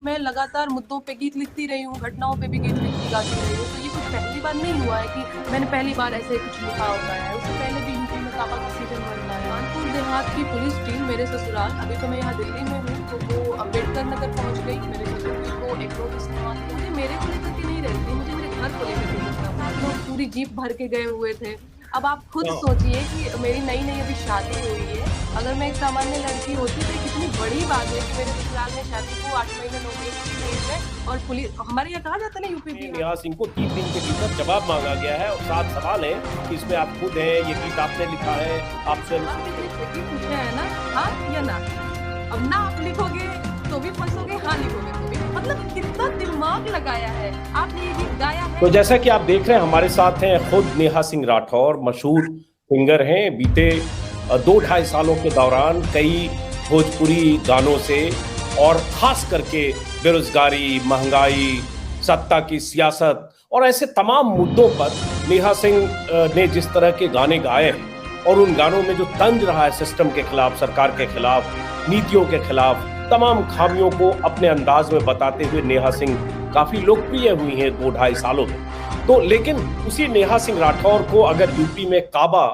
मैं लगातार मुद्दों पे गीत लिखती रही हूँ, घटनाओं पे भी गीत लिखती गाती रही हूँ, तो ये कुछ पहली बार नहीं हुआ है कि मैंने पहली बार ऐसे कुछ लिखा और गाया है। उससे पहले भी यूपी में काबा का सीजन 1 गाया। कानपुर देहात की पुलिस टीम मेरे ससुराल, अभी तो मैं यहाँ दिल्ली में हूँ, तो वो अम्बेडकर नगर पहुँच गई। मेरे ससुर जी को एक नोटिस थमा दिया। मुझे मेरे को लेकर के नहीं रहती, मुझे मेरे घर को लेकर के लिखना था। लोग पूरी जीप भर के गए हुए थे। अब आप खुद सोचिए कि मेरी नई-नई अभी शादी हुई है। अगर मैं एक सामान्य लड़की होती तो ये कितनी बड़ी बात है कि मेरे ससुराल में शादी को 8 महीने 9 महीने की एज है और पुलिस हमारे यहाँ कहा जाता है ना यूपी बिहार। नेहा सिंह को 3 दिन के भीतर जवाब मांगा गया है और 7 सवाल हैं कि इसमें आप खुद हैं, ये गीत आपने लिखा है, आप स्वयं आप देखिए पूछे है ना, हाँ या ना। अब ना आप लिखोगे तो भी फंसोगे, हाँ लिखोगे तो भी। मतलब कितना दिमाग लगाया है आपने, ये गीत गाया है। तो जैसा कि आप देख रहे हैं हमारे साथ हैं खुद नेहा सिंह राठौर, मशहूर सिंगर हैं। बीते 2-2.5 सालों के दौरान कई भोजपुरी गानों से और खास करके बेरोजगारी, महंगाई, सत्ता की सियासत और ऐसे तमाम मुद्दों पर नेहा सिंह ने जिस तरह के गाने गाए हैं और उन गानों में जो तंज रहा है सिस्टम के खिलाफ, सरकार के खिलाफ, नीतियों के खिलाफ, तमाम खामियों को अपने अंदाज में बताते हुए नेहा सिंह काफी लोकप्रिय हुई हैं 2-2.5 सालों में। तो लेकिन उसी नेहा सिंह राठौर को अगर यूपी में काबा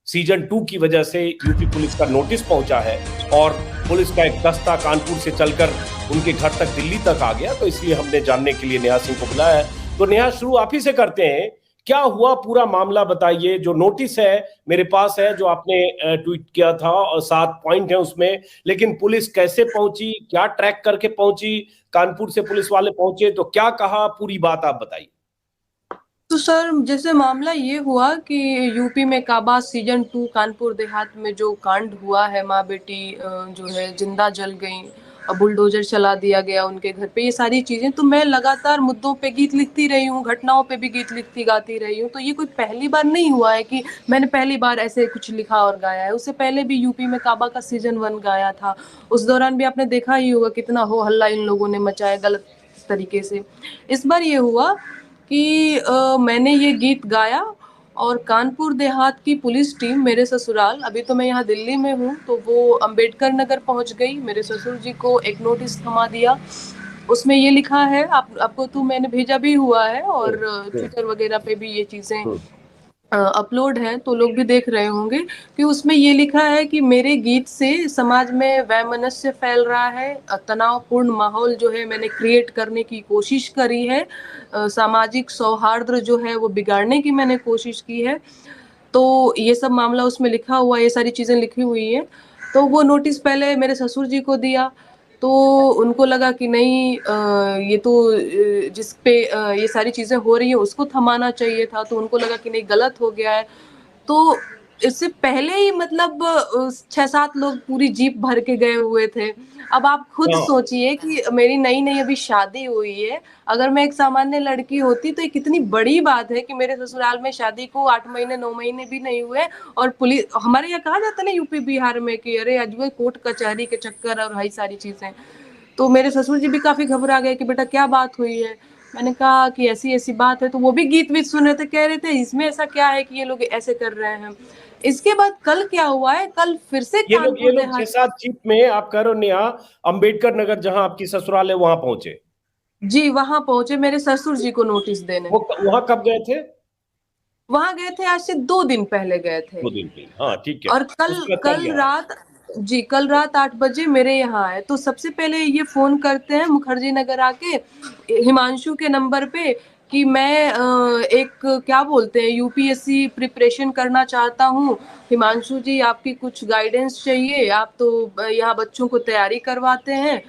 सीजन 2 की वजह से यूपी पुलिस का नोटिस पहुंचा है और पुलिस का एक दस्ता कानपुर से चलकर उनके घर तक दिल्ली तक आ गया, तो इसलिए हमने जानने के लिए नेहा सिंह को बुलाया है। तो नेहा, शुरू आप ही से करते हैं, क्या हुआ पूरा मामला बताइए। जो नोटिस है मेरे पास है, जो आपने ट्वीट किया था और 7 पॉइंट है उसमें, लेकिन पुलिस कैसे पहुंची, क्या ट्रैक करके पहुंची, कानपुर से पुलिस वाले पहुंचे तो क्या कहा, पूरी बात आप बताइए। तो सर जैसे मामला ये हुआ कि यूपी में काबा सीजन 2 कानपुर देहात में जो कांड हुआ है, माँ बेटी जो है जिंदा जल गई और बुलडोजर चला दिया गया उनके घर पे, ये सारी चीजें, तो मैं लगातार मुद्दों पे गीत लिखती रही हूँ, घटनाओं पे भी गीत लिखती गाती रही हूँ। तो ये कोई पहली बार नहीं हुआ है कि मैंने पहली बार ऐसे कुछ लिखा और गाया है। उससे पहले भी यूपी में काबा का सीजन 1 गाया था। उस दौरान भी आपने देखा ही होगा कितना हो हल्ला इन लोगों ने मचाया गलत तरीके से। इस बार ये हुआ कि मैंने ये गीत गाया और कानपुर देहात की पुलिस टीम मेरे ससुराल, अभी तो मैं यहाँ दिल्ली में हूँ, तो वो अम्बेडकर नगर पहुँच गई। मेरे ससुर जी को एक नोटिस थमा दिया। उसमें ये लिखा है, आपको तो मैंने भेजा भी हुआ है और ट्विटर वगैरह पे भी ये चीजें अपलोड है, तो लोग भी देख रहे होंगे कि उसमें ये लिखा है कि मेरे गीत से समाज में वैमनस्य फैल रहा है, तनावपूर्ण माहौल जो है मैंने क्रिएट करने की कोशिश करी है, सामाजिक सौहार्द जो है वो बिगाड़ने की मैंने कोशिश की है। तो ये सब मामला उसमें लिखा हुआ, ये सारी चीजें लिखी हुई है। तो वो नोटिस पहले मेरे ससुर जी को दिया, तो उनको लगा कि नहीं, ये तो जिस पे ये सारी चीजें हो रही है उसको थमाना चाहिए था, तो उनको लगा कि नहीं गलत हो गया है। तो इससे पहले ही मतलब 6-7 लोग पूरी जीप भर के गए हुए थे। अब आप खुद हाँ, सोचिए कि मेरी नई-नई अभी शादी हुई है। अगर मैं एक सामान्य लड़की होती तो ये कितनी बड़ी बात है कि मेरे ससुराल में शादी को 8 महीने 9 महीने भी नहीं हुए और पुलिस, हमारे यहाँ कहा जाता है ना यूपी बिहार में कि अरे अजब कोर्ट कचहरी के चक्कर और यही सारी चीजें। तो मेरे ससुर जी भी काफी घबरा गए कि बेटा क्या बात हुई है। मैंने कहा कि ऐसी-ऐसी बात है, तो वो भी गीत-वीत सुन रहे थे, कह रहे थे इसमें ऐसा क्या है कि ये लोग ऐसे कर रहे हैं। इसके बाद कल क्या हुआ है, कल फिर से ये कानपुर लोग देहात। 6-7 जीप में आप कह रहे हो नेहा, अंबेडकर नगर जहां आपकी ससुराल है वहां पहुंचे। जी, वहां पहुंचे मेरे ससुर जी को नोटिस देने। वो वहां कब गए थे? वहां गए थे, आज से 2 दिन पहले गए थे। 2 दिन पहले, हाँ ठीक है। और कल उसके बाद कल कल गया। रात, जी कल रात 8 बजे मेरे यहाँ आए। तो सबसे पहले ये फोन करते हैं मुखर्जी नगर आके हिमांशु के नंबर पे कि मैं एक क्या बोलते हैं यूपीएससी प्रिपरेशन करना चाहता हूँ। हिमांशु जी आपकी कुछ गाइडेंस चाहिए, आप तो यहाँ बच्चों को तैयारी करवाते हैं।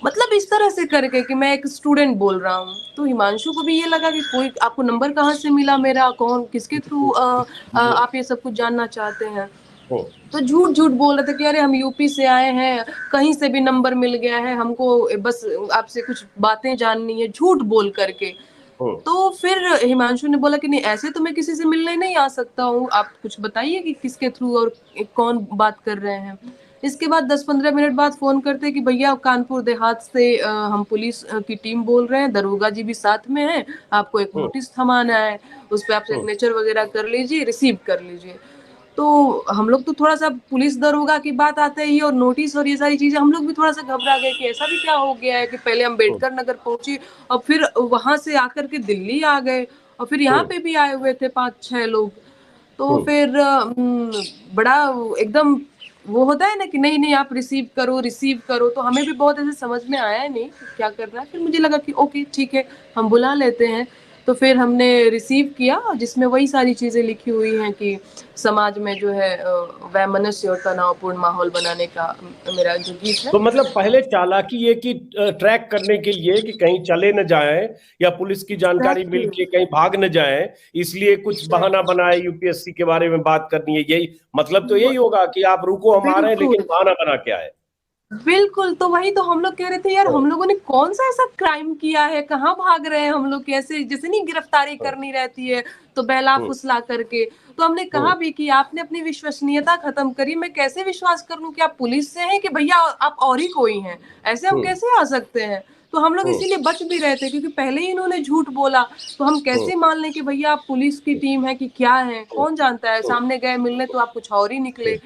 मतलब इस तरह से करके कि मैं एक स्टूडेंट बोल रहा हूँ। तो हिमांशु को भी ये लगा कि कोई आपको नंबर कहाँ से मिला मेरा, कौन किसके थ्रू आप ये सब कुछ जानना चाहते हैं। तो झूठ-झूठ बोल रहे थे कि अरे हम यूपी से आए हैं, कहीं से भी नंबर मिल गया है, हमको बस आपसे कुछ बातें जाननी है, झूठ बोल करके। तो फिर हिमांशु ने बोला कि नहीं ऐसे तो मैं किसी से मिलने नहीं आ सकता हूँ, आप कुछ बताइए कि किसके थ्रू और कौन बात कर रहे हैं। इसके बाद 10-15 मिनट बाद फ़ोन करते कि भैया कानपुर देहात से हम पुलिस की टीम बोल रहे हैं, दरोगा जी भी साथ में हैं, आपको एक नोटिस थमाना है, उस पे आप सिग्नेचर वगैरह कर लीजिए, रिसीव कर लीजिए। तो हम लोग तो थोड़ा-सा पुलिस दरोगा की बात आते ही और नोटिस और ये सारी चीज़ें हम लोग भी थोड़ा-सा घबरा गए कि ऐसा भी क्या हो गया है कि पहले हुँ, अम्बेडकर नगर पहुँचे और फिर वहाँ से आकर के दिल्ली आ गए और फिर यहाँ हुँ, पे भी आए हुए थे 5-6 लोग। तो हुँ, फिर बड़ा एकदम वो होता है ना कि नहीं-नहीं आप रिसीव करो, तो हमें भी बहुत ऐसे समझ में आया नहीं कि क्या करना है। फिर मुझे लगा कि ओके ठीक है, हम बुला लेते हैं। तो फिर हमने रिसीव किया जिसमें वही सारी चीज़ें लिखी हुई हैं कि समाज में जो है वैमनस्य और तनावपूर्ण माहौल बनाने का मेरा जो गीत है। तो मतलब पहले चालाकी ये कि ट्रैक करने के लिए कि कहीं चले न जाएं या पुलिस की जानकारी मिल एग्ज़ैक्टली, के कहीं भाग न जाएं, इसलिए कुछ बहाना एग्ज़ैक्टली। बनाए यूपीएससी के बारे में बात करनी है। यही मतलब तो व यही होगा कि आप रुको हम आ रहे हैं लेकिन बिल्कुल। बहाना बना के आए। बिल्कुल, तो वही तो हम लोग कह रहे थे यार हाँ, हम लोगों ने कौन-सा ऐसा क्राइम किया है, कहाँ भाग रहे हैं हम लोग कैसे जैसे नहीं गिरफ्तारी हाँ, करनी रहती है, तो हुँ, बहला-फुसला करके। तो हमने हुँ, कहा भी कि आपने अपनी विश्वसनीयता खत्म करी, मैं कैसे विश्वास कर लूँ कि आप पुलिस से हैं कि भैया आप और ही कोई हैं, ऐसे हम हुँ, कैसे आ सकते हैं? तो हम लोग हुँ, इसीलिए बच भी रहे थे क्योंकि पहले ही इन्होंने झूठ बोला, तो हम हुँ, कैसे मान लें कि भैया आप पुलिस की टीम है कि क्या हैं? हुँ, कौन जानता है, हुँ, सामने गए मिलने तो आप कुछ और ही हुँ, निकले।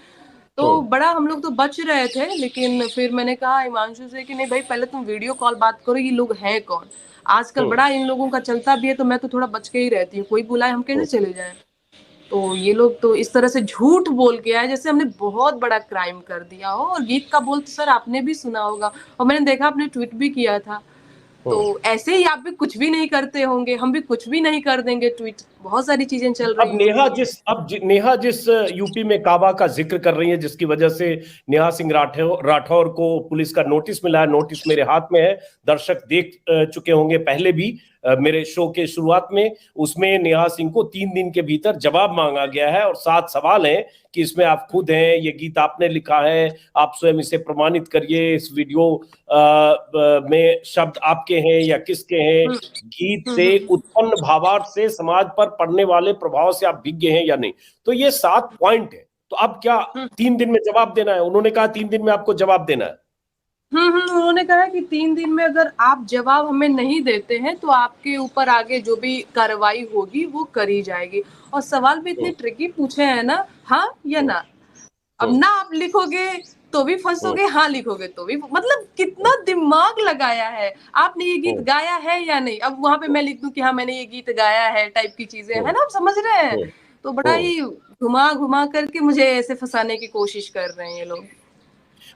तो हुँ, बड़ा हम लोग तो बच रहे थे, लेकिन फिर मैंने कहा हिमांशु से कि नहीं भाई पहले तुम वीडियो कॉल बात करो, ये लोग हैं कौन? आजकल हुँ, बड़ा इन लोगों का चलता भी है तो मैं तो थोड़ा बच के ही रहती हूँ, कोई बुलाए हम कैसे हुँ। चले जाएँ? तो ये लोग तो इस तरह से झूठ बोल के आए जैसे हमने बहुत बड़ा क्राइम कर दिया हो और गीत का बोल तो सर आपने भी सुना होगा और मैंने देखा आपने ट्वीट भी किया था। तो हुँ। ऐसे ही आप भी कुछ भी नहीं करते होंगे, हम भी कुछ भी नहीं कर देंगे ट्वीट, बहुत सारी चीज़ें चल अब रही होंगी। नेहा जिस यूपी में काबा का जिक्र कर रही है जिसकी वजह से नेहा सिंह राठौर को पुलिस का नोटिस मिला है, नोटिस मेरे हाथ में है, दर्शक देख चुके होंगे पहले भी मेरे शो के शुरुआत में। उसमें नेहा सिंह को 3 दिन के भीतर जवाब मांगा गया है और 7 सवाल हैं कि इसमें आप खुद हैं, ये गीत आपने लिखा है, आप स्वयं इसे प्रमाणित करिए, इस वीडियो में शब्द आपके हैं या किसके हैं, हुँ, गीत हुँ, से हुँ, उत्पन्न भावार्थ से समाज पर पड़ने वाले प्रभाव से आप विज्ञ हैं या नहीं। तो ये 7 पॉइंट है। तो अब क्या हुँ। 3 दिन में जवाब देना है? उन्होंने कहा 3 दिन में आपको जवाब देना है। उन्होंने कहा कि 3 दिन में अगर आप जवाब हमें नहीं देते हैं, तो आपके ऊपर आगे जो भी कार्रवाई होगी, वो करी जाएगी। और सवाल भी इतने हम्म, ट्रिकी पूछे हैं ना, हाँ या हम्म, ना? अब हम्म, ना आप लिखोगे तो भी हम्म, फँसोगे, हाँ लिखोगे तो भी मतलब कितना दिमाग लगाया है। आपने ये गीत हम्म, गाया है या नहीं? अब वहाँ पे मैं लिख दूँ कि हाँ, मैंने ये गीत गाया है टाइप की चीज़ें, है हम्म, ना? आप समझ रहे हैं? हम्म, तो बड़ा हम्म। ही घुमा-घुमा करके मुझे ऐसे फँसाने की कोशिश कर रहे हैं ये लोग।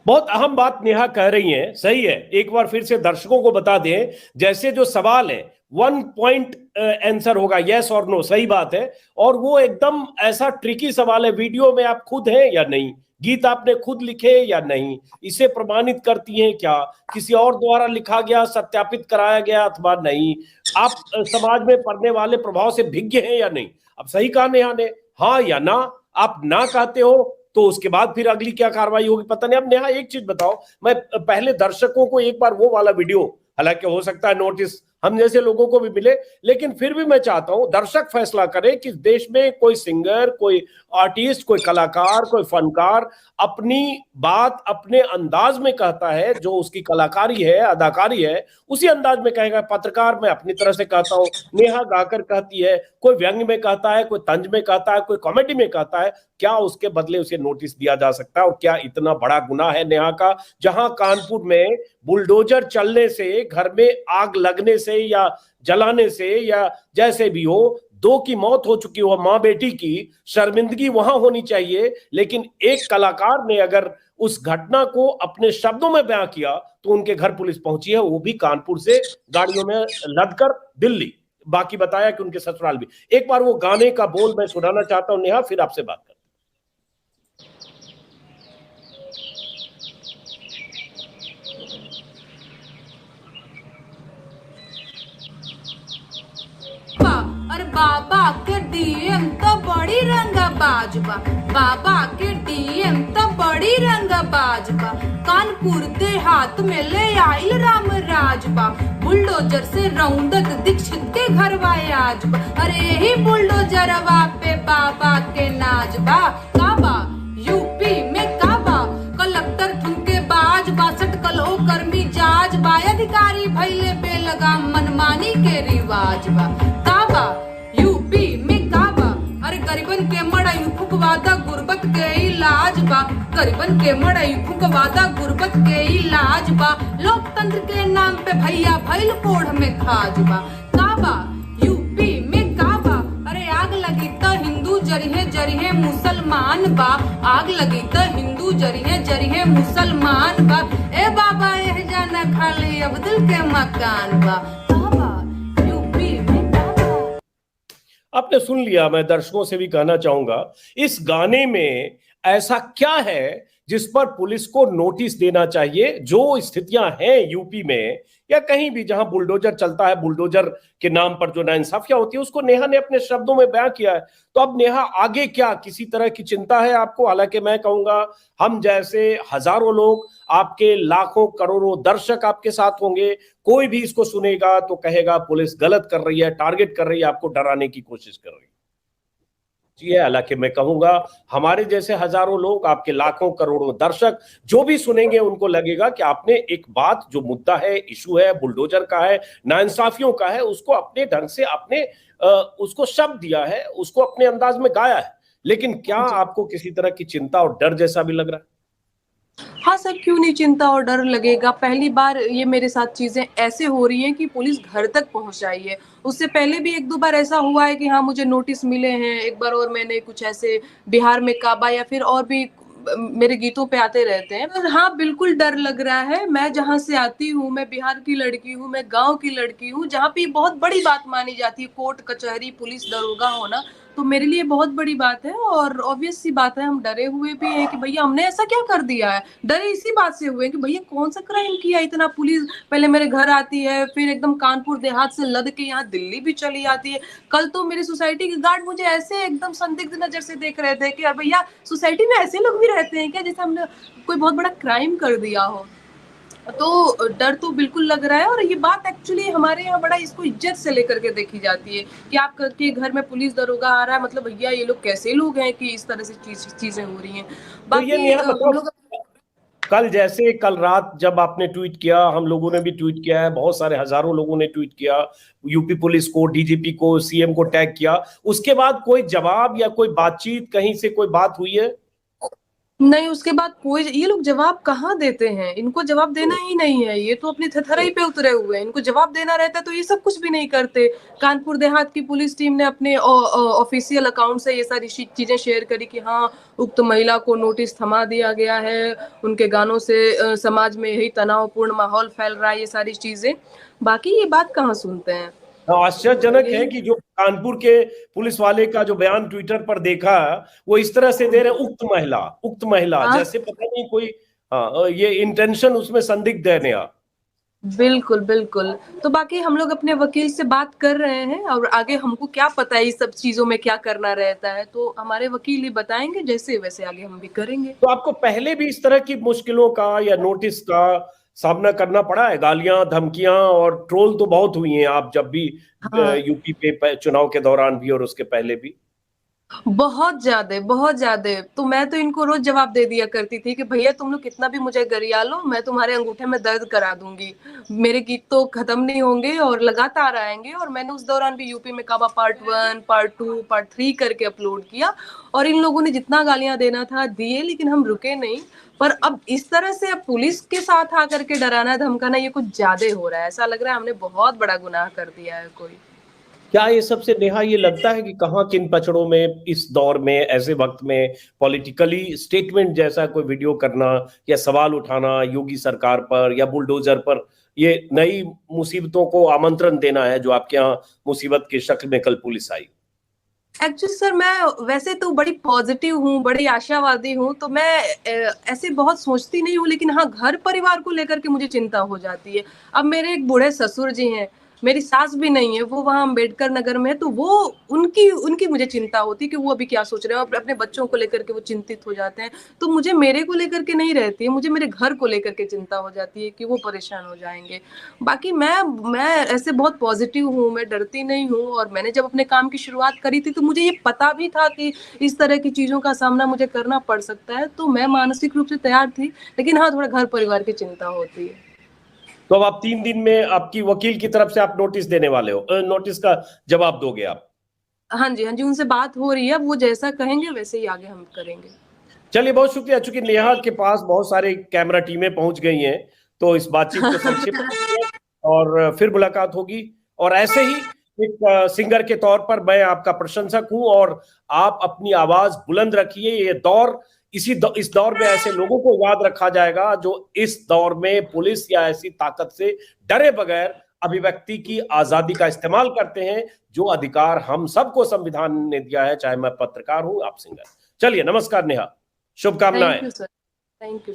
बहुत अहम बात नेहा कह रही हैं, सही है। एक बार फिर से दर्शकों को बता दें, जैसे जो सवाल है 1 पॉइंट आंसर होगा, यस और नो, सही बात है। और वो एकदम ऐसा ट्रिकी सवाल है, वीडियो में आप खुद हैं या नहीं, गीत आपने खुद लिखे या नहीं, इसे प्रमाणित करती हैं क्या, किसी और द्वारा लिखा गया सत्यापित कराया गया अथवा नहीं, आप समाज में पड़ने वाले प्रभाव से भिज्ञ हैं या नहीं। अब सही कहा नेहा ने, हाँ या ना। आप ना कहते हो तो उसके बाद फिर अगली क्या कार्रवाई होगी पता नहीं। अब नेहा एक चीज बताओ, मैं पहले दर्शकों को एक बार वो वाला वीडियो, हालांकि हो सकता है नोटिस हम जैसे लोगों को भी मिले, लेकिन फिर भी मैं चाहता हूं दर्शक फैसला करे कि देश में कोई सिंगर, कोई आर्टिस्ट, कोई कलाकार, कोई फनकार अपनी बात अपने अंदाज में कहता है, जो उसकी कलाकारी है, अदाकारी है, उसी अंदाज में कहेगा। पत्रकार मैं अपनी तरह से कहता हूं, नेहा गाकर कहती है, कोई व्यंग में कहता है, कोई तंज में कहता है, कोई कॉमेडी में कहता है, क्या उसके बदले उसे नोटिस दिया जा सकता है? और क्या इतना बड़ा गुनाह है नेहा का, जहां कानपुर में बुलडोजर चलने से, घर में आग लगने से या जलाने से या जैसे भी हो, 2 की मौत हो चुकी हो, मां बेटी की, शर्मिंदगी वहां होनी चाहिए। लेकिन एक कलाकार ने अगर उस घटना को अपने शब्दों में बयां किया तो उनके घर पुलिस पहुंची है, वो भी कानपुर से गाड़ियों में लदकर दिल्ली। बाकी बताया कि उनके ससुराल भी। एक बार वो गाने का बोल मैं सुनाना चाहता हूं नेहा, फिर आपसे बात करते हैं। अरे बाबा के डीएम तो बड़ी रंगबाज बा, बाबा के डीएम तो बड़ी रंगबाज बा, कानपुर देहात में ले आइल राम राज बा, बुलडोजर से रौंदत दीक्षित के घर आज बा, अरे यही बुलडोजरवा पे बाबा के नाज बा, काबा यूपी में काबा, कलेक्टर ठुमके बाज बा, सटकल ओ कर्मी जाज बा, अधिकारी भैले बेलगाम मनमानी के रिवाज बा, काबा यूपी में काबा, अरे गरीबन के मड़ई फुकवा फुकवादा गुर्बत के इलाज बा, गरीबन के मड़ई फुकवादा गुर्बत के इलाज बा, लोकतंत्र के नाम पे भैया भइल कोढ़ में खाज बा। काबा यूपी में काबा, अरे आग लगी तो हिंदू जरिहे जरिहे मुसलमान बा, आग लगी तो हिंदू जरिहे जरिहे मुसलमान बा। ए बाबा एह जाना खाली अब्दुल के मकान बा। काबा यूपी में काबा। आपने सुन लिया। मैं दर्शकों से भी कहना चाहूंगा, इस गाने में ऐसा क्या है जिस पर पुलिस को नोटिस देना चाहिए? जो स्थितियां हैं यूपी में या कहीं भी जहां बुलडोजर चलता है, बुलडोजर के नाम पर जो नाइंसाफियां होती है, उसको नेहा ने अपने शब्दों में बयां किया है। तो अब नेहा, आगे क्या किसी तरह की चिंता है आपको? हालांकि मैं कहूंगा हम जैसे हजारों लोग, आपके लाखों करोड़ों दर्शक आपके साथ होंगे, कोई भी इसको सुनेगा तो कहेगा पुलिस गलत कर रही है, टारगेट कर रही है, आपको डराने की कोशिश कर रही है। जी है, हालांकि मैं कहूंगा हमारे जैसे हजारों लोग, आपके लाखों करोड़ों दर्शक जो भी सुनेंगे, उनको लगेगा कि आपने एक बात, जो मुद्दा है, इशू है, बुलडोजर का है, नाइंसाफियों का है, उसको अपने ढंग से आपने उसको शब्द दिया है, उसको अपने अंदाज में गाया है। लेकिन क्या आपको किसी तरह की चिंता और डर जैसा भी लग रहा है? हाँ सर, क्यों नहीं चिंता और डर लगेगा। पहली बार ये मेरे साथ चीजें ऐसे हो रही हैं कि पुलिस घर तक पहुंच आई है। उससे पहले भी एक दो बार ऐसा हुआ है कि हाँ, मुझे नोटिस मिले हैं। एक बार और मैंने कुछ ऐसे बिहार में काबा या फिर और भी मेरे गीतों पे आते रहते हैं। पर हाँ, बिल्कुल डर लग रहा है। मैं जहाँ से आती हूँ, मैं बिहार की लड़की हूँ, मैं गांव की लड़की हूँ, जहाँ पे बहुत बड़ी बात मानी जाती है कोर्ट कचहरी पुलिस दरोगा होना। तो मेरे लिए बहुत बड़ी बात है और ऑब्वियस सी बात है, हम डरे हुए भी हैं कि भैया हमने ऐसा क्या कर दिया है। डरे इसी बात से हुए कि भैया कौन सा क्राइम किया इतना। पुलिस पहले मेरे घर आती है, फिर एकदम कानपुर देहात से लद के यहाँ दिल्ली भी चली आती है। कल तो मेरी सोसाइटी के गार्ड मुझे ऐसे एकदम संदिग्ध नजर से देख रहे थे कि यार भैया, सोसाइटी में ऐसे लोग भी रहते हैं क्या, जैसे हमने कोई बहुत बड़ा क्राइम कर दिया हो। तो डर तो बिल्कुल लग रहा है। और ये बात एक्चुअली हमारे यहाँ बड़ा इसको इज्जत से लेकर के देखी जाती है कि आपके घर में पुलिस दरोगा आ रहा है, मतलब भैया ये लोग कैसे लोग हैं कि इस तरह से चीजें हो रही हैं। तो ये बाकी नेहा हम बताओ, लोग कल रात जब आपने ट्वीट किया, हम लोगों ने भी ट्वीट किया है, बहुत सारे हजारों लोगों ने ट्वीट किया, यूपी पुलिस को, डीजीपी को, सीएम को टैग किया, उसके बाद कोई जवाब या कोई बातचीत, कहीं से कोई बात हुई है? नहीं, उसके बाद कोई, ये लोग जवाब कहाँ देते हैं। इनको जवाब देना ही नहीं है। ये तो अपनी थथराई पे उतरे हुए हैं। इनको जवाब देना रहता तो ये सब कुछ भी नहीं करते। कानपुर देहात की पुलिस टीम ने अपने ऑफिशियल अकाउंट से ये सारी चीजें शेयर करी कि हाँ, उक्त महिला को नोटिस थमा दिया गया है। उनके गानों से समाज में यही तनावपूर्ण माहौल फैल रहा है, ये सारी चीजें। बाकी ये बात कहाँ सुनते हैं। तो आश्चर्यजनक है यही कि जो कानपुर के पुलिस वाले का जो बयान ट्विटर पर देखा, वो इस तरह से दे रहे, उक्त महिला, हाँ, जैसे पता नहीं कोई, हाँ, ये इंटेंशन उसमें संदिग्ध है नया। बिल्कुल बिल्कुल। तो बाकी हम लोग अपने वकील से बात कर रहे हैं और आगे हमको क्या पता है इस सब चीजों में क्या करना रहता है। तो हमारे वकील ही बताएंगे, जैसे वैसे आगे हम भी करेंगे। तो आपको पहले भी इस तरह की मुश्किलों का या नोटिस का सामना करना पड़ा है? गालियां, धमकियां और ट्रोल तो बहुत हुई हैं, आप जब भी हाँ, यूपी पे चुनाव के दौरान भी और उसके पहले भी। बहुत ज्यादा बहुत ज्यादा। तो मैं तो इनको रोज जवाब दे दिया करती थी कि भैया तुम लोग कितना भी मुझे गरिया लो, मैं तुम्हारे अंगूठे में दर्द करा दूंगी। मेरे गीत तो खत्म नहीं होंगे और लगातार आएंगे। और मैंने उस दौरान भी यूपी में काबा पार्ट 1, पार्ट 2, पार्ट 3 करके अपलोड किया। और इन लोगों ने जितना गालियां देना था दिए, लेकिन हम रुके नहीं। पर अब इस तरह से अब पुलिस के साथ आकर के डराना धमकाना, ये कुछ ज्यादा हो रहा है। ऐसा लग रहा है हमने बहुत बड़ा गुनाह कर दिया है कोई। क्या ये सबसे नेहा ये लगता है कि कहाँ किन पचड़ों में, इस दौर में, ऐसे वक्त में पॉलिटिकली स्टेटमेंट जैसा कोई वीडियो करना या सवाल उठाना योगी सरकार पर या बुलडोजर पर, ये नई मुसीबतों को आमंत्रण देना है जो आपके यहाँ मुसीबत की शक्ल में कल पुलिस आई? एक्चुअली सर, मैं वैसे तो बड़ी पॉजिटिव हूँ, बड़ी आशावादी हूँ। तो मैं ऐसे बहुत सोचती नहीं हूँ, लेकिन हाँ, घर परिवार को लेकर के मुझे चिंता हो जाती है। अब मेरे एक बूढ़े ससुर जी हैं, मेरी सास भी नहीं है, वो वहाँ अम्बेडकर नगर में है। तो वो उनकी उनकी मुझे चिंता होती है कि वो अभी क्या सोच रहे हैं। अपने बच्चों को लेकर के वो चिंतित हो जाते हैं। तो मुझे मेरे को लेकर के नहीं रहती है, मुझे मेरे घर को लेकर के चिंता हो जाती है कि वो परेशान हो जाएंगे। बाकी मैं ऐसे बहुत पॉजिटिव हूँ, मैं डरती नहीं हूँ। और मैंने जब अपने काम की शुरुआत करी थी, तो मुझे ये पता भी था कि इस तरह की चीजों का सामना मुझे करना पड़ सकता है। तो मैं मानसिक रूप से तैयार थी। लेकिन हाँ, थोड़ा घर परिवार की चिंता होती है। तो अब आप 3 दिन में आपकी वकील की तरफ से आप नोटिस देने वाले हो, नोटिस का जवाब दोगे आप? हाँ जी, हाँ जी, उनसे बात हो रही है, वो जैसा कहेंगे वैसे ही आगे हम करेंगे। चलिए, बहुत शुक्रिया। चूंकि नेहा के पास बहुत सारे कैमरा टीमें पहुंच गई हैं, तो इस बातचीत को संक्षिप्त करते हैं और फिर मुलाकात होगी। और ऐसे ही एक सिंगर के तौर पर मैं आपका प्रशंसक हूं, और आप अपनी आवाज बुलंद रखिए। ये दौर, इस दौर में ऐसे लोगों को याद रखा जाएगा जो इस दौर में पुलिस या ऐसी ताकत से डरे बगैर अभिव्यक्ति की आजादी का इस्तेमाल करते हैं, जो अधिकार हम सबको संविधान ने दिया है, चाहे मैं पत्रकार हूं, आप सिंगर। चलिए, नमस्कार नेहा, शुभकामनाएं। Thank you sir, thank you.